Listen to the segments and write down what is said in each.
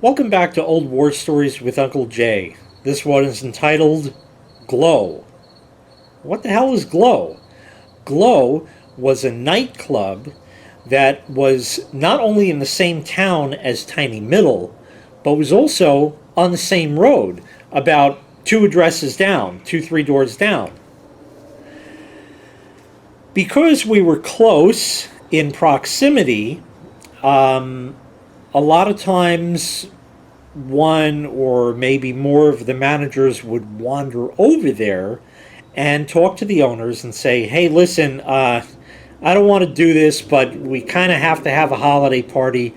Welcome back to Old War Stories with Uncle Jay. This one is entitled GLO. What the hell is GLO? GLO was a nightclub that was not only in the same town as Tiny Middle, but was also on the same road, about two addresses down, three doors down. Because we were close in proximity, a lot of times one or maybe more of the managers would wander over there and talk to the owners and say, hey, listen, I don't want to do this, but we kind of have to have a holiday party.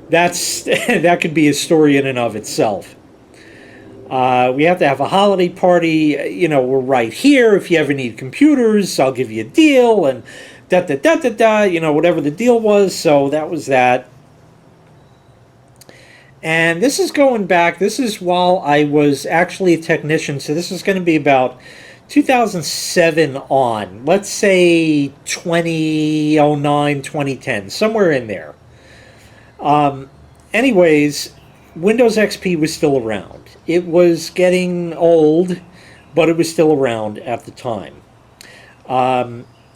That could be a story in and of itself. We have to have a holiday party. We're right here. If you ever need computers, I'll give you a deal, and whatever the deal was. So that was that. And this is going back, this is while I was actually a technician, so this is going to be about 2007 on, let's say 2009, 2010, somewhere in there. Anyways, Windows XP was still around. It was getting old, but it was still around at the time.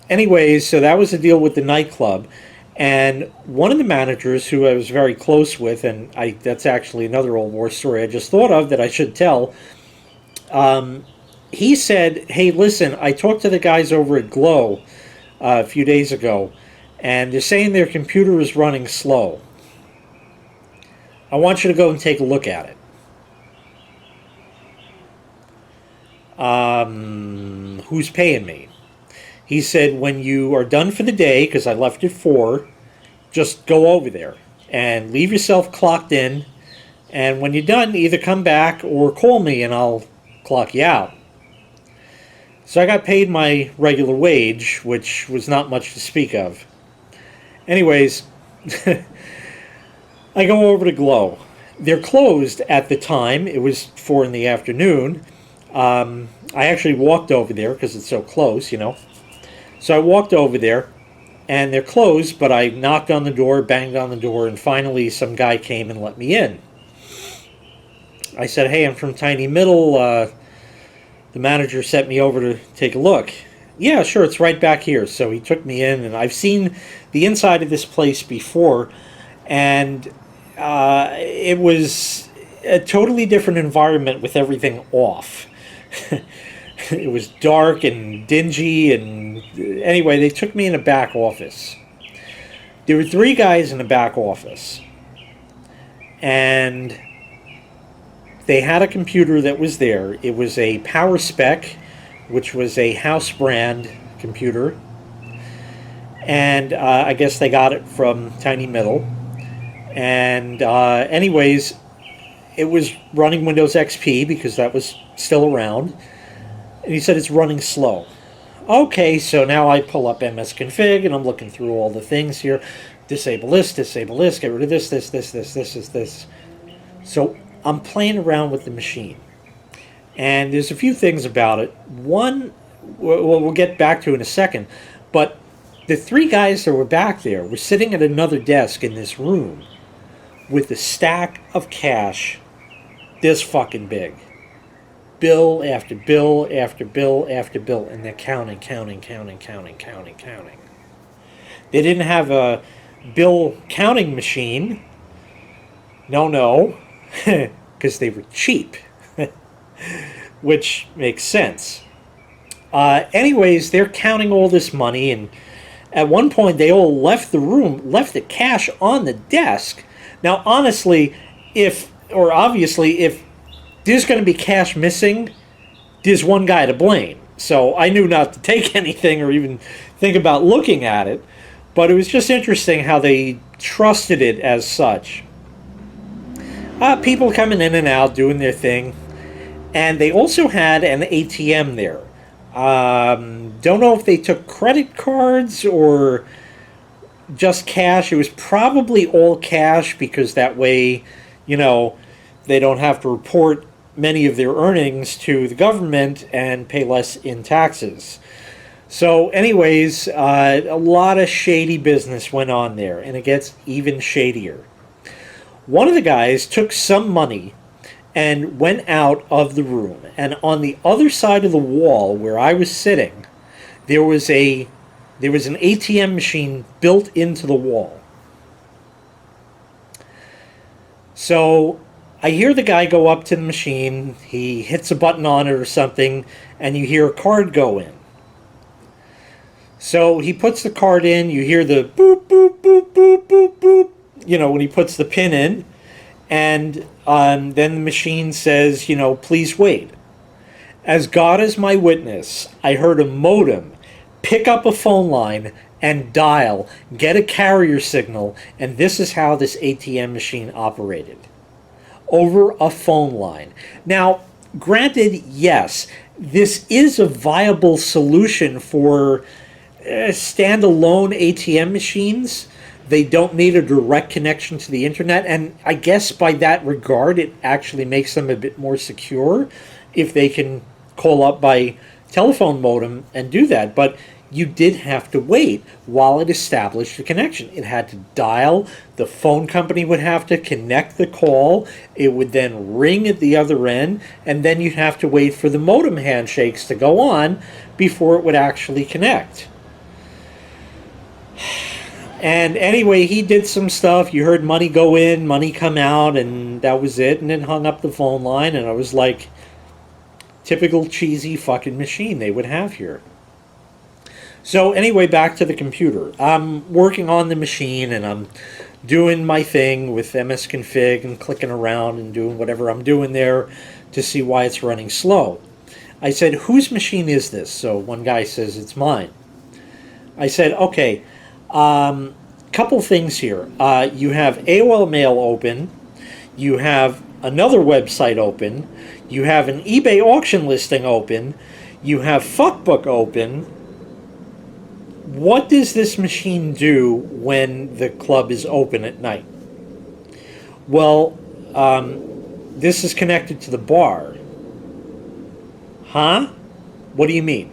Anyways, so that was the deal with the nightclub. And one of the managers who I was very close with, and that's actually another old war story I just thought of that I should tell, he said, hey, listen, I talked to the guys over at GLO a few days ago, and they're saying their computer is running slow. I want you to go and take a look at it. Who's paying me? He said, when you are done for the day, because I left at 4, just go over there and leave yourself clocked in. And when you're done, either come back or call me and I'll clock you out. So I got paid my regular wage, which was not much to speak of. Anyways, I go over to GLO. They're closed at the time. It was 4 in the afternoon. I actually walked over there because it's so close, So I walked over there, and they're closed, but I knocked on the door, banged on the door, and finally some guy came and let me in. I said, hey, I'm from Tiny Middle. The manager sent me over to take a look. Yeah, sure, it's right back here. So he took me in, and I've seen the inside of this place before, and it was a totally different environment with everything off. It was dark and dingy, and anyway, they took me in a back office. There were 3 guys in the back office, and they had a computer that was there. It was a Power Spec, which was a house brand computer, and I guess they got it from Tiny Middle. And anyways, it was running Windows XP because that was still around. And he said it's running slow. Okay, so now I pull up MS-config, and I'm looking through all the things here. Disable this, get rid of this. So I'm playing around with the machine. And there's a few things about it. One, we'll get back to in a second, but the 3 guys that were back there were sitting at another desk in this room with a stack of cash this fucking big. Bill after bill after bill after bill, and they're counting. They didn't have a bill counting machine. No, because they were cheap, which makes sense. Anyways, they're counting all this money, and at one point they all left the room, left the cash on the desk. Now, honestly, obviously, if there's going to be cash missing, there's one guy to blame. So I knew not to take anything or even think about looking at it. But it was just interesting how they trusted it as such. People coming in and out, doing their thing. And they also had an ATM there. Don't know if they took credit cards or just cash. It was probably all cash because that way, they don't have to report many of their earnings to the government and pay less in taxes. So anyways, a lot of shady business went on there, and it gets even shadier. One of the guys took some money and went out of the room. And on the other side of the wall where I was sitting, there was an ATM machine built into the wall. So I hear the guy go up to the machine, he hits a button on it or something, and you hear a card go in. So he puts the card in, you hear the boop, boop, boop, boop, boop, boop, when he puts the pin in, and then the machine says, please wait. As God is my witness, I heard a modem pick up a phone line and dial, get a carrier signal, and this is how this ATM machine operated. Over a phone line. Now, granted, yes, this is a viable solution for standalone ATM machines. They don't need a direct connection to the internet, and I guess by that regard, it actually makes them a bit more secure if they can call up by telephone modem and do that. But you did have to wait while it established the connection. It had to dial, the phone company would have to connect the call, it would then ring at the other end, and then you'd have to wait for the modem handshakes to go on before it would actually connect. And anyway, he did some stuff. You heard money go in, money come out, and that was it, and then hung up the phone line, and I was like, typical cheesy fucking machine they would have here. So anyway, back to the computer. I'm working on the machine and I'm doing my thing with msconfig and clicking around and doing whatever I'm doing there to see why it's running slow. I said, whose machine is this? So one guy says, it's mine. I said, okay, couple things here. You have AOL Mail open. You have another website open. You have an eBay auction listing open. You have Fuckbook open. What does this machine do when the club is open at night? Well, this is connected to the bar. Huh? What do you mean?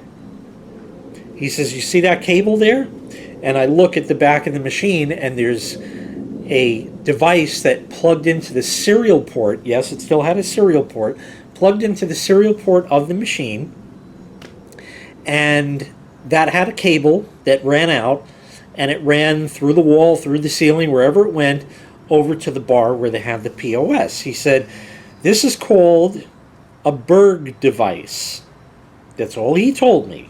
He says, you see that cable there? And I look at the back of the machine, and there's a device that plugged into the serial port. Yes, it still had a serial port. Plugged into the serial port of the machine. And that had a cable that ran out, and it ran through the wall, through the ceiling, wherever it went, over to the bar where they have the POS. He said, this is called a BERG device. That's all he told me.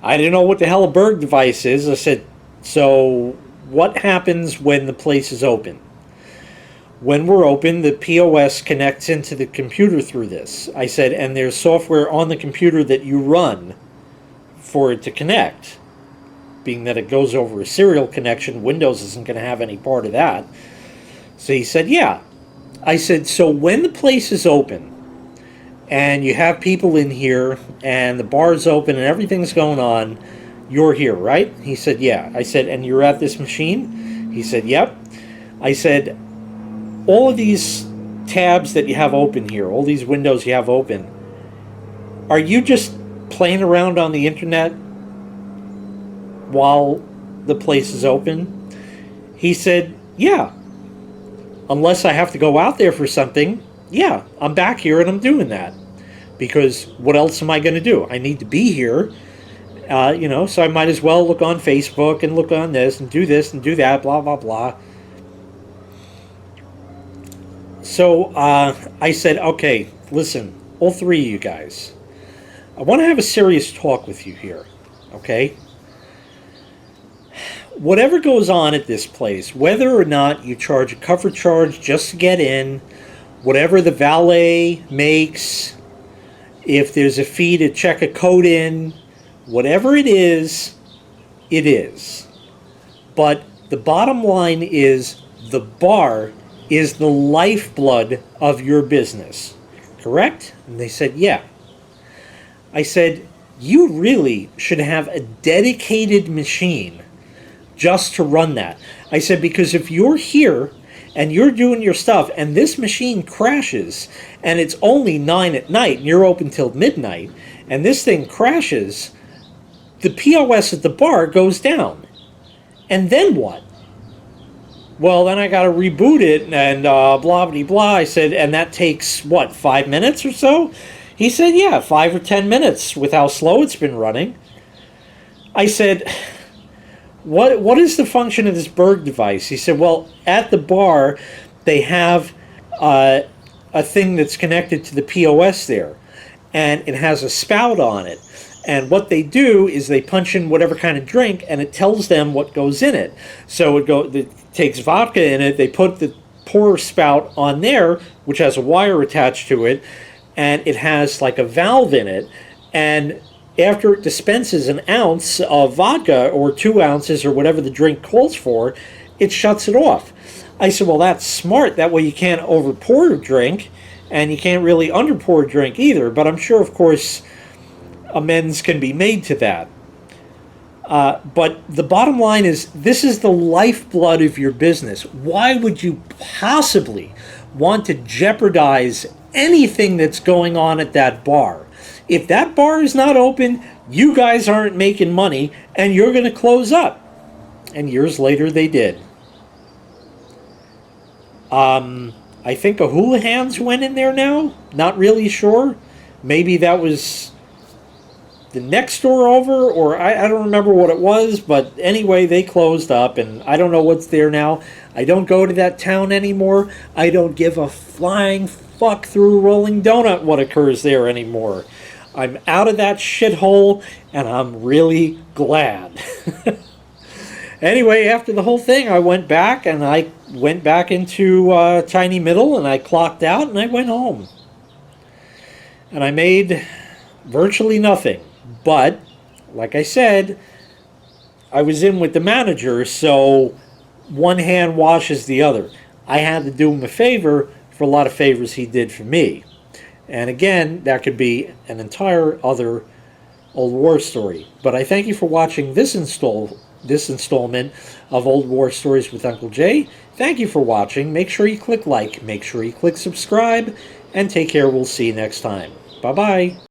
I didn't know what the hell a BERG device is. I said, so what happens when the place is open? When we're open, the POS connects into the computer through this. I said, and there's software on the computer that you run for it to connect. Being that it goes over a serial connection, Windows isn't going to have any part of that. So he said, yeah. I said, so when the place is open, and you have people in here, and the bar's open, and everything's going on, you're here, right? He said, yeah. I said, and you're at this machine? He said, yep. I said, all of these tabs that you have open here, all these windows you have open, are you just playing around on the internet while the place is open? He said, yeah. Unless I have to go out there for something, yeah, I'm back here and I'm doing that. Because what else am I going to do? I need to be here, so I might as well look on Facebook and look on this and do that, blah, blah, blah. So I said, okay, listen, all three of you guys, I want to have a serious talk with you here, okay? Whatever goes on at this place, whether or not you charge a cover charge just to get in, whatever the valet makes, if there's a fee to check a code in, whatever it is, it is. But the bottom line is the bar is the lifeblood of your business, correct? And they said, yeah. I said, you really should have a dedicated machine just to run that. I said, because if you're here and you're doing your stuff and this machine crashes and it's only 9 at night and you're open till midnight and this thing crashes, the POS at the bar goes down. And then what? Well, then I got to reboot it and blah, blah, blah. I said, and that takes, what, 5 minutes or so? He said, yeah, 5 or 10 minutes with how slow it's been running. I said, what is the function of this BERG device? He said, well, at the bar, they have a thing that's connected to the POS there, and it has a spout on it. And what they do is they punch in whatever kind of drink, and it tells them what goes in it. So it takes vodka in it. They put the pour spout on there, which has a wire attached to it, and it has like a valve in it. And after it dispenses an ounce of vodka or 2 ounces or whatever the drink calls for, it shuts it off. I said, well, that's smart. That way you can't overpour a drink, and you can't really underpour a drink either. But I'm sure, of course, amends can be made to that. But the bottom line is, this is the lifeblood of your business. Why would you possibly want to jeopardize anything that's going on at that bar? If that bar is not open, you guys aren't making money, and you're going to close up. And years later, they did. I think a Houlihan's went in there now. Not really sure. Maybe that was the next door over, or I don't remember what it was, but anyway, they closed up, and I don't know what's there now. I don't go to that town anymore. I don't give a flying fuck through rolling donut what occurs there anymore. I'm out of that shithole, and I'm really glad. Anyway, after the whole thing, I went back, and I went back into Tiny Middle, and I clocked out, and I went home. And I made virtually nothing. But, like I said, I was in with the manager, so one hand washes the other. I had to do him a favor for a lot of favors he did for me. And again, that could be an entire other Old War story. But I thank you for watching this installment of Old War Stories with Uncle Jay. Thank you for watching. Make sure you click like, make sure you click subscribe, and take care. We'll see you next time. Bye-bye.